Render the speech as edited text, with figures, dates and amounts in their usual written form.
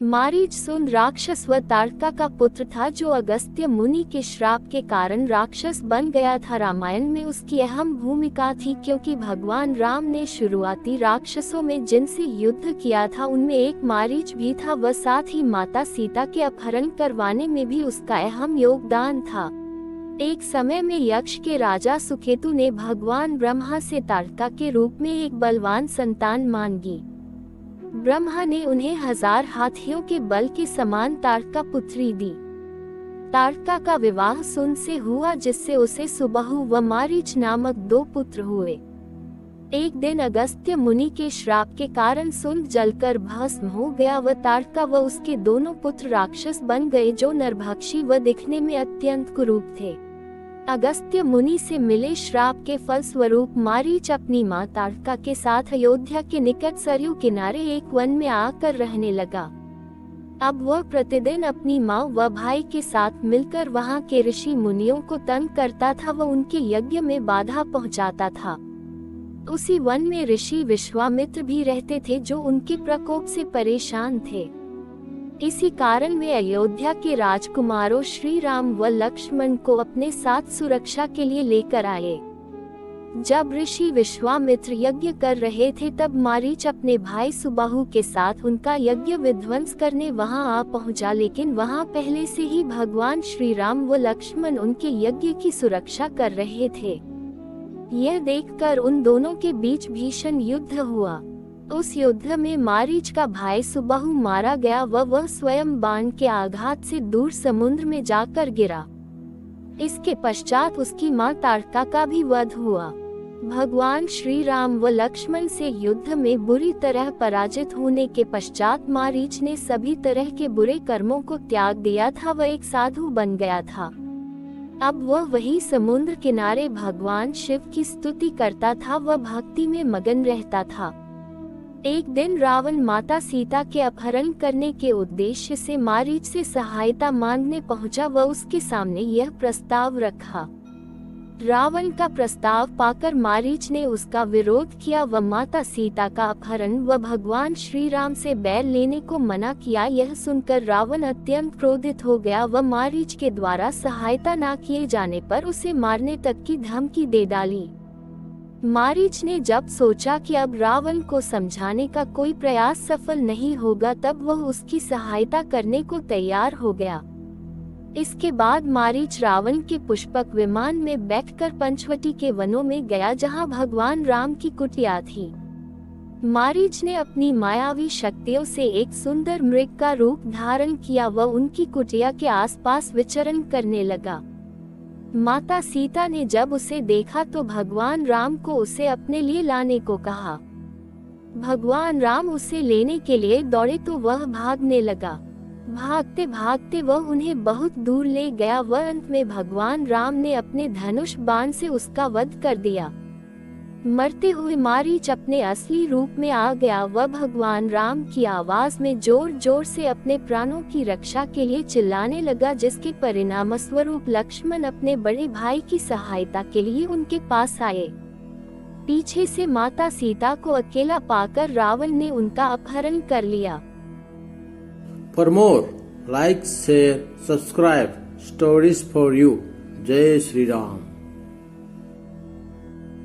मारीचसून राक्षस व ताड़का का पुत्र था जो अगस्त्य मुनि के श्राप के कारण राक्षस बन गया था। रामायण में उसकी अहम भूमिका थी क्योंकि भगवान राम ने शुरुआती राक्षसों में जिनसे युद्ध किया था उनमें एक मारीच भी था व साथ ही माता सीता के अपहरण करवाने में भी उसका अहम योगदान था। एक समय में यक्ष के राजा सुकेतु ने भगवान ब्रह्मा से ताड़का के रूप में एक बलवान संतान मांगी। ब्रह्मा ने उन्हें 1000 हाथियों के बल के समान ताड़का पुत्री दी। ताड़का का विवाह सुन से हुआ जिससे उसे सुबाहु व मारीच नामक 2 पुत्र हुए। एक दिन अगस्त्य मुनि के श्राप के कारण सुन जलकर भस्म हो गया व ताड़का व उसके दोनों पुत्र राक्षस बन गए जो नरभक्षी व दिखने में अत्यंत कुरूप थे। अगस्त्य मुनि से मिले श्राप के फल स्वरूप मारीच अपनी मां ताड़का के साथ अयोध्या के निकट सरयू किनारे एक वन में आकर रहने लगा। अब वह प्रतिदिन अपनी मां व भाई के साथ मिलकर वहां के ऋषि मुनियों को तंग करता था व उनके यज्ञ में बाधा पहुंचाता था। उसी वन में ऋषि विश्वामित्र भी रहते थे जो उनके प्रकोप से परेशान थे। इसी कारण वे अयोध्या के राजकुमारों श्री राम व लक्ष्मण को अपने साथ सुरक्षा के लिए लेकर आए। जब ऋषि विश्वामित्र यज्ञ कर रहे थे तब मारीच अपने भाई सुबाहु के साथ उनका यज्ञ विध्वंस करने वहां आ पहुंचा, लेकिन वहां पहले से ही भगवान श्री राम व लक्ष्मण उनके यज्ञ की सुरक्षा कर रहे थे। यह देखकर उन दोनों के बीच भीषण युद्ध हुआ। उस युद्ध में मारीच का भाई सुबाहु मारा गया व वह स्वयं बाण के आघात से दूर समुद्र में जाकर गिरा। इसके पश्चात उसकी मां ताड़का का भी वध हुआ। भगवान श्री राम व लक्ष्मण से युद्ध में बुरी तरह पराजित होने के पश्चात मारीच ने सभी तरह के बुरे कर्मों को त्याग दिया था व एक साधु बन गया था। अब वह वही समुद्र किनारे भगवान शिव की स्तुति करता था व भक्ति में मगन रहता था। एक दिन रावण माता सीता के अपहरण करने के उद्देश्य से मारीच से सहायता मांगने पहुंचा व उसके सामने यह प्रस्ताव रखा। रावण का प्रस्ताव पाकर मारीच ने उसका विरोध किया व माता सीता का अपहरण व भगवान श्री राम से बैर लेने को मना किया। यह सुनकर रावण अत्यंत क्रोधित हो गया व मारीच के द्वारा सहायता न किए जाने पर उसे मारने तक की धमकी दे डाली। मारीच ने जब सोचा कि अब रावण को समझाने का कोई प्रयास सफल नहीं होगा तब वह उसकी सहायता करने को तैयार हो गया। इसके बाद मारीच रावण के पुष्पक विमान में बैठकर पंचवटी के वनों में गया जहां भगवान राम की कुटिया थी। मारीच ने अपनी मायावी शक्तियों से एक सुंदर मृग का रूप धारण किया व उनकी कुटिया के आसपास विचरण करने लगा। माता सीता ने जब उसे देखा तो भगवान राम को उसे अपने लिए लाने को कहा। भगवान राम उसे लेने के लिए दौड़े तो वह भागने लगा। भागते भागते वह उन्हें बहुत दूर ले गया व अंत में भगवान राम ने अपने धनुष बाण से उसका वध कर दिया। मरते हुए मारीच अपने असली रूप में आ गया व भगवान राम की आवाज में जोर जोर से अपने प्राणों की रक्षा के लिए चिल्लाने लगा, जिसके परिणाम स्वरूप लक्ष्मण अपने बड़े भाई की सहायता के लिए उनके पास आए। पीछे से माता सीता को अकेला पाकर रावण ने उनका अपहरण कर लिया। For more like share subscribe stories for you. जय श्री राम।